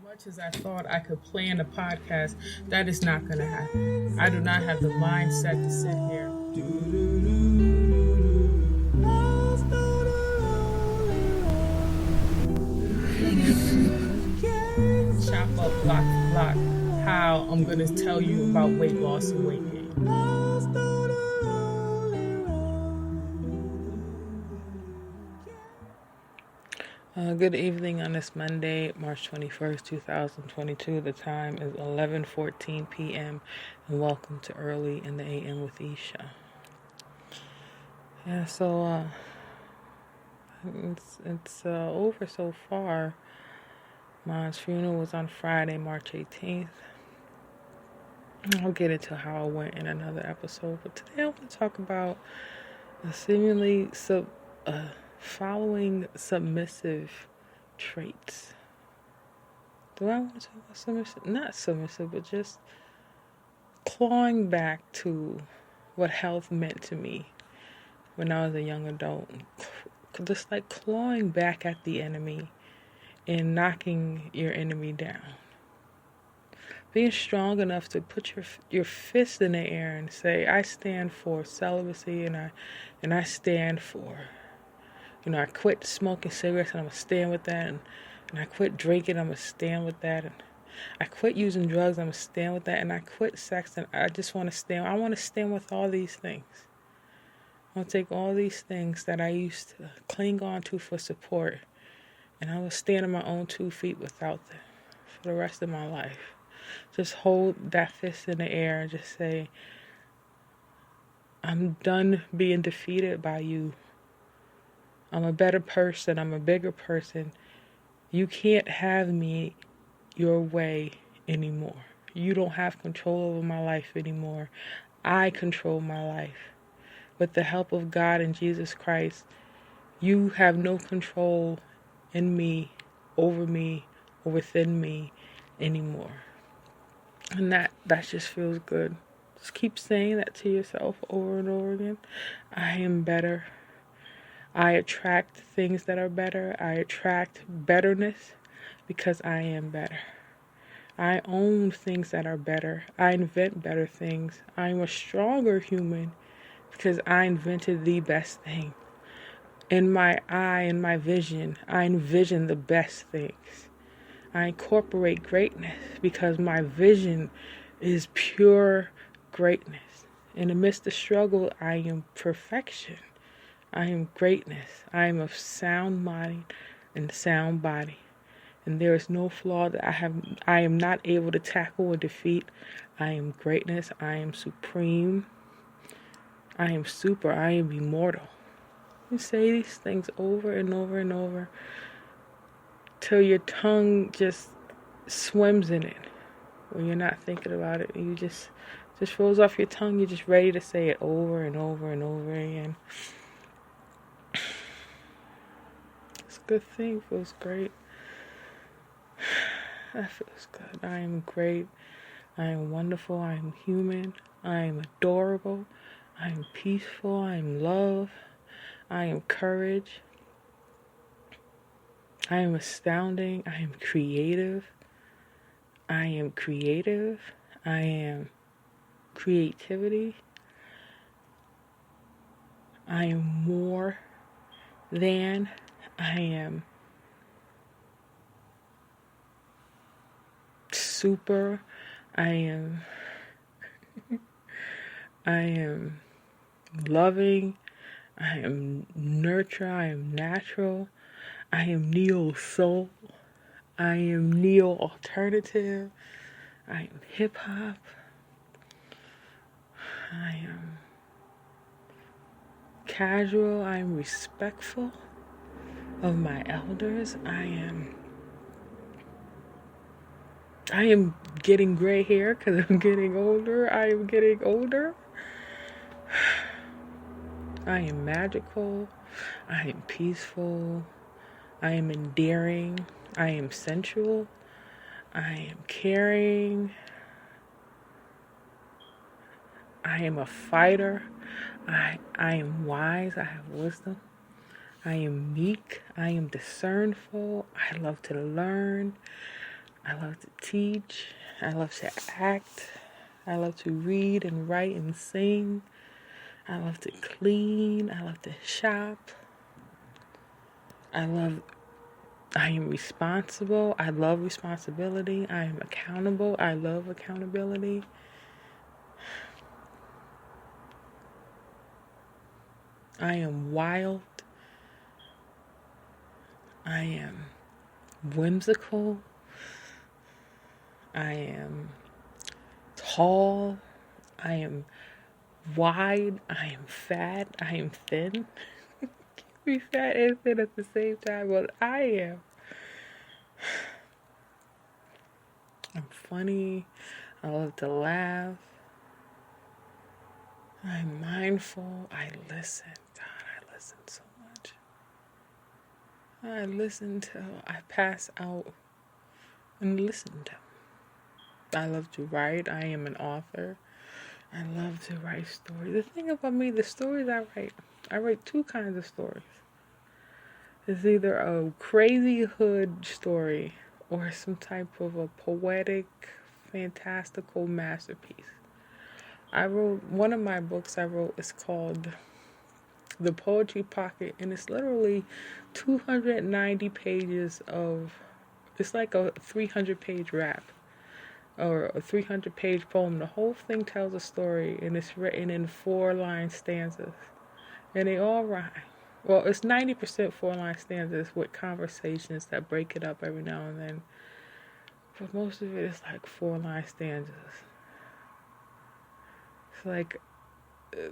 Much as I thought I could plan a podcast, that is not going to happen. I do not have the mindset to sit here. Chop up block for block how I'm going to tell you about weight loss and weight gain. Good evening on this Monday, March 21st, 2022. The time is 11:14 p.m. and welcome to Early in the A.M. with Isha. Yeah, so it's over so far. Mom's funeral was on Friday, March 18th. I'll get into how it went in another episode, but today I want to talk about seemingly following submissive traits. Do I want to talk about submissive? Not submissive, but just clawing back to what health meant to me when I was a young adult. Just like clawing back at the enemy and knocking your enemy down. Being strong enough to put your fist in the air and say, I stand for celibacy and I stand for, I quit smoking cigarettes and I'm going to stand with that. And I quit drinking, I'm going to stand with that. And I quit using drugs, I'm going to stand with that. And I quit sex and I just want to stand. I want to stand with all these things. I want to take all these things that I used to cling on to for support. And I will stand on my own 2 feet without them for the rest of my life. Just hold that fist in the air and just say, I'm done being defeated by you. I'm a better person. I'm a bigger person. You can't have me your way anymore. You don't have control over my life anymore. I control my life. With the help of God and Jesus Christ, you have no control in me, or within me anymore. And that just feels good. Just keep saying that to yourself over and over again. I am better. I attract things that are better. I attract betterness because I am better. I own things that are better. I invent better things. I'm a stronger human because I invented the best thing. In my eye and my vision, I envision the best things. I incorporate greatness because my vision is pure greatness. In the midst of struggle, I am perfection. I am greatness. I am of sound mind and sound body. And there is no flaw that I am not able to tackle or defeat. I am greatness. I am supreme. I am super. I am immortal. You say these things over and over and over till your tongue just swims in it. When you're not thinking about it, you just rolls off your tongue. You're just ready to say it over and over and over again. It's a good thing. It feels great. That feels good. I am great. I am wonderful. I am human. I am adorable. I am peaceful. I am love. I am courage. I am astounding. I am creative. I am creative. I am creativity. I am more than. I am super. I am loving. I am nurture. I am natural. I am neo soul. I am neo alternative. I am hip hop. I am casual. I am respectful of my elders. I am getting gray hair because I'm getting older. I am getting older. I am magical. I am peaceful. I am endearing. I am sensual. I am caring. I am a fighter. I am wise. I have wisdom. I am meek. I am discernful. I love to learn. I love to teach. I love to act. I love to read and write and sing. I love to clean. I love to shop. I am responsible. I love responsibility. I am accountable. I love accountability. I am wild. I am whimsical. I am tall. I am wide. I am fat. I am thin. Be fat and thin at the same time. Well, I am. I'm funny. I love to laugh. I'm mindful. I listen. God, I listen so much. I listen till I pass out and listen to. I love to write. I am an author. I love to write stories. The thing about me, the stories I write two kinds of stories. It's either a crazy hood story or some type of a poetic, fantastical masterpiece. I wrote, one of my books I wrote is called The Poetry Pocket, and it's literally 290 pages of, it's like a 300-page rap or a 300-page poem. The whole thing tells a story, and it's written in 4-line stanzas, and they all rhyme. Well, it's 90% 4-line stanzas with conversations that break it up every now and then, but most of it is like 4-line stanzas. It's like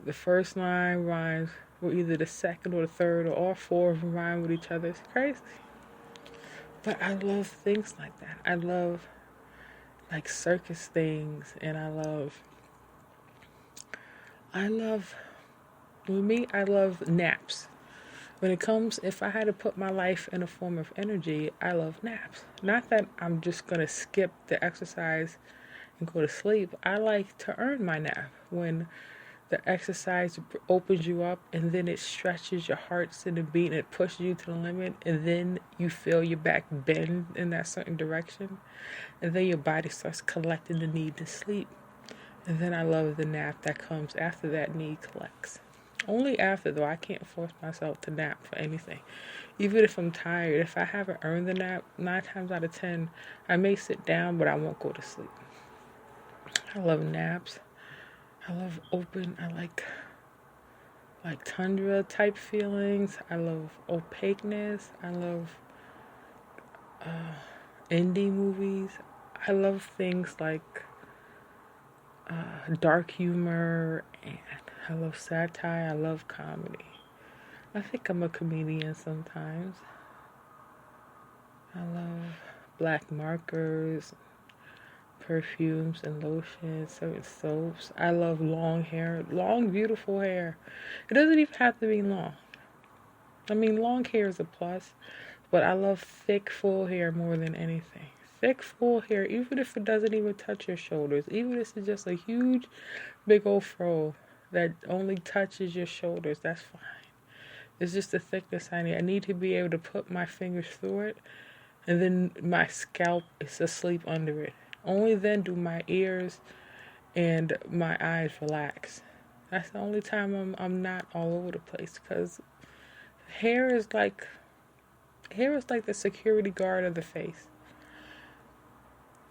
the first line rhymes with either the second or the third, or all four of them rhyme with each other. It's crazy. But I love things like that. I love like circus things, and I love, with me, I love naps. When it comes, if I had to put my life in a form of energy, I love naps. Not that I'm just going to skip the exercise and go to sleep. I like to earn my nap when the exercise opens you up, and then it stretches your hearts in the beat, and it pushes you to the limit, and then you feel your back bend in that certain direction, and then your body starts collecting the need to sleep. And then I love the nap that comes after that need collects. Only after, though. I can't force myself to nap for anything. Even if I'm tired, if I haven't earned the nap, 9 times out of 10, I may sit down, but I won't go to sleep. I love naps. I love I like tundra type feelings. I love opaqueness. I love indie movies. I love things like dark humor, and I love satire. I love comedy. I think I'm a comedian sometimes. I love black markers, perfumes and lotions, certain soaps. I love long hair, long, beautiful hair. It doesn't even have to be long. I mean, long hair is a plus, but I love thick, full hair more than anything. Thick, full hair, even if it doesn't even touch your shoulders, even if it's just a huge, big old fro that only touches your shoulders, that's fine. It's just the thickness I need. I need to be able to put my fingers through it, and then my scalp is asleep under it. Only then do my ears and my eyes relax. That's the only time I'm not all over the place, because hair is like the security guard of the face.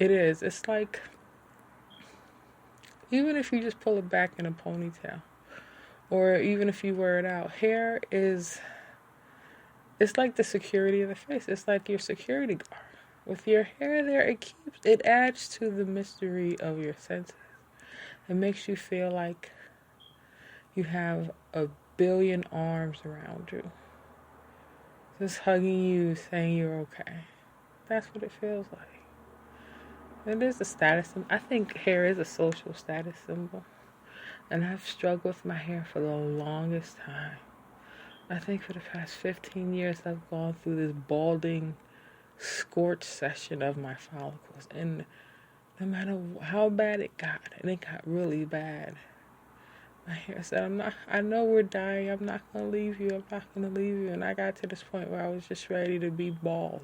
It is. It's like, even if you just pull it back in a ponytail, or even if you wear it out, hair is, it's like the security of the face. It's like your security guard. With your hair there, it adds to the mystery of your senses. It makes you feel like you have a billion arms around you, just hugging you, saying you're okay. That's what it feels like. It is a status symbol. I think hair is a social status symbol. And I've struggled with my hair for the longest time. I think for the past 15 years, I've gone through this balding scorch session of my follicles. And no matter how bad it got, and it got really bad, my hair said, I know we're dying. I'm not going to leave you. I'm not going to leave you. And I got to this point where I was just ready to be bald.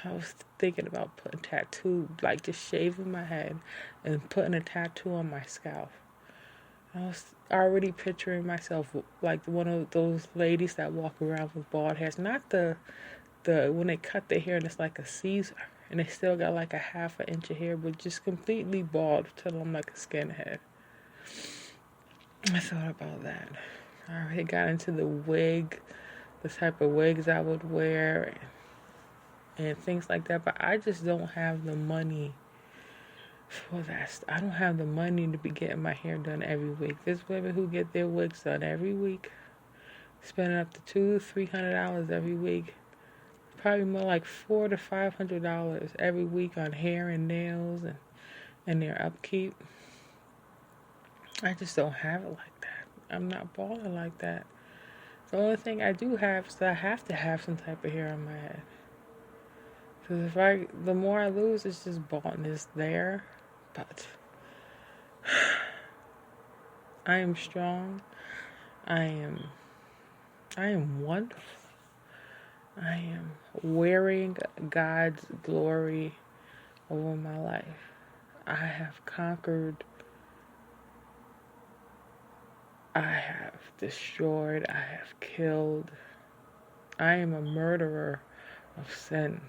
I was thinking about putting tattoo, like just shaving my head and putting a tattoo on my scalp. I was already picturing myself like one of those ladies that walk around with bald heads. Not the when they cut their hair and it's like a Caesar and they still got like a half an inch of hair, but just completely bald till I'm like a skinhead. I thought about that. I already got into the wig, the type of wigs I would wear, and things like that, but I just don't have the money for that. I don't have the money to be getting my hair done every week. There's women who get their wigs done every week, spending up to $200-300 every week. Probably more like $400 to $500 every week on hair and nails and their upkeep. I just don't have it like that. I'm not balling like that. The only thing I do have is that I have to have some type of hair on my head. Because the more I lose, it's just baldness there. But I am strong. I am wonderful. I am wearing God's glory over my life. I have conquered. I have destroyed. I have killed. I am a murderer of sin.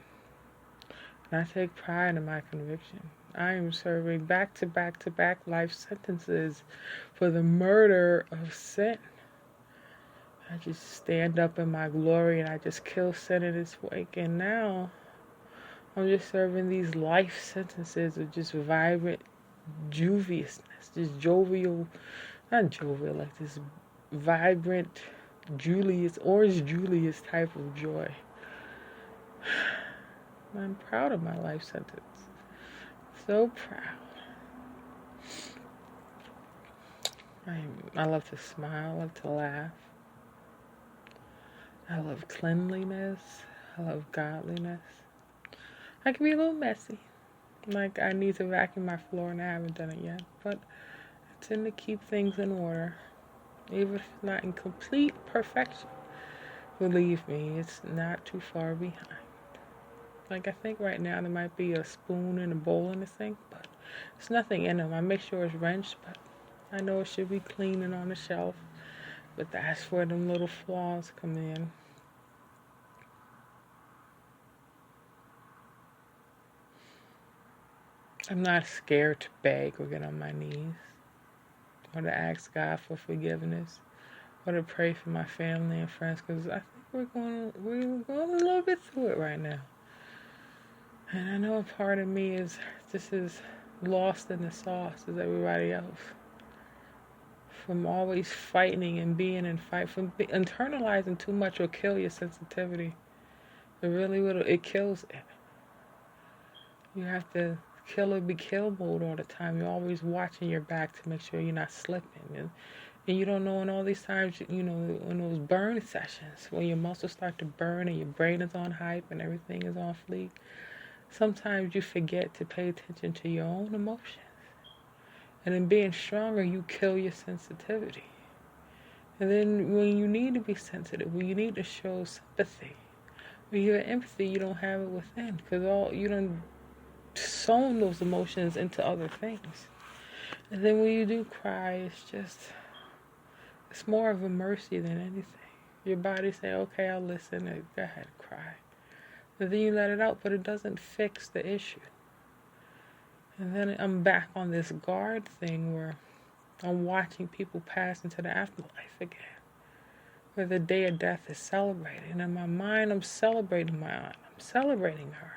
And I take pride in my conviction. I am serving back to back to back life sentences for the murder of sin. I just stand up in my glory and I just kill sin in its wake. And now I'm just serving these life sentences of just vibrant juviousness, just jovial, not jovial, like this vibrant Orange Julius type of joy. I'm proud of my life sentence. So proud. I love to smile, I love to laugh. I love cleanliness. I love godliness. I can be a little messy. Like I need to vacuum my floor and I haven't done it yet. But I tend to keep things in order. Even if it's not in complete perfection. Believe me, it's not too far behind. Like I think right now there might be a spoon and a bowl in the sink, but there's nothing in them. I make sure it's wrenched, but I know it should be clean and on the shelf. But that's where them little flaws come in. I'm not scared to beg or get on my knees or to ask God for forgiveness or to pray for my family and friends because I think we're going a little bit through it right now. And I know a part of me is just as lost in the sauce as everybody else. From always fighting and being in fight, from internalizing too much will kill your sensitivity. It really will. It kills it. You have to kill or be kill mode all the time. You're always watching your back to make sure you're not slipping. And you don't know in all these times, in those burn sessions, when your muscles start to burn and your brain is on hype and everything is on fleek, sometimes you forget to pay attention to your own emotions. And in being stronger, you kill your sensitivity. And then when you need to be sensitive, when you need to show sympathy, when you have empathy, you don't have it within because you don't sown those emotions into other things. And then when you do cry, it's more of a mercy than anything. Your body say, okay, I'll listen, and go ahead, cry. And then you let it out, but it doesn't fix the issue. And then I'm back on this guard thing where I'm watching people pass into the afterlife again. Where the day of death is celebrated. And in my mind, I'm celebrating my aunt. I'm celebrating her.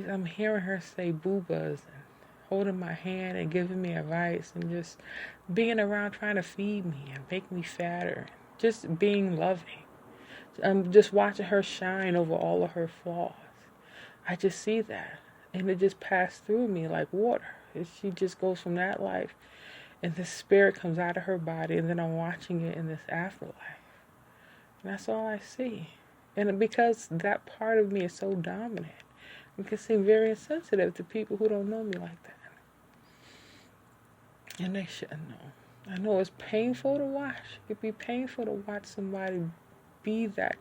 I'm hearing her say boobas and holding my hand and giving me advice and just being around trying to feed me and make me fatter. Just being loving. I'm just watching her shine over all of her flaws. I just see that. And it just passed through me like water. She just goes from that life and the spirit comes out of her body and then I'm watching it in this afterlife. And that's all I see. And because that part of me is so dominant, it can seem very insensitive to people who don't know me like that. And they shouldn't know. I know it's painful to watch. It can be painful to watch somebody be that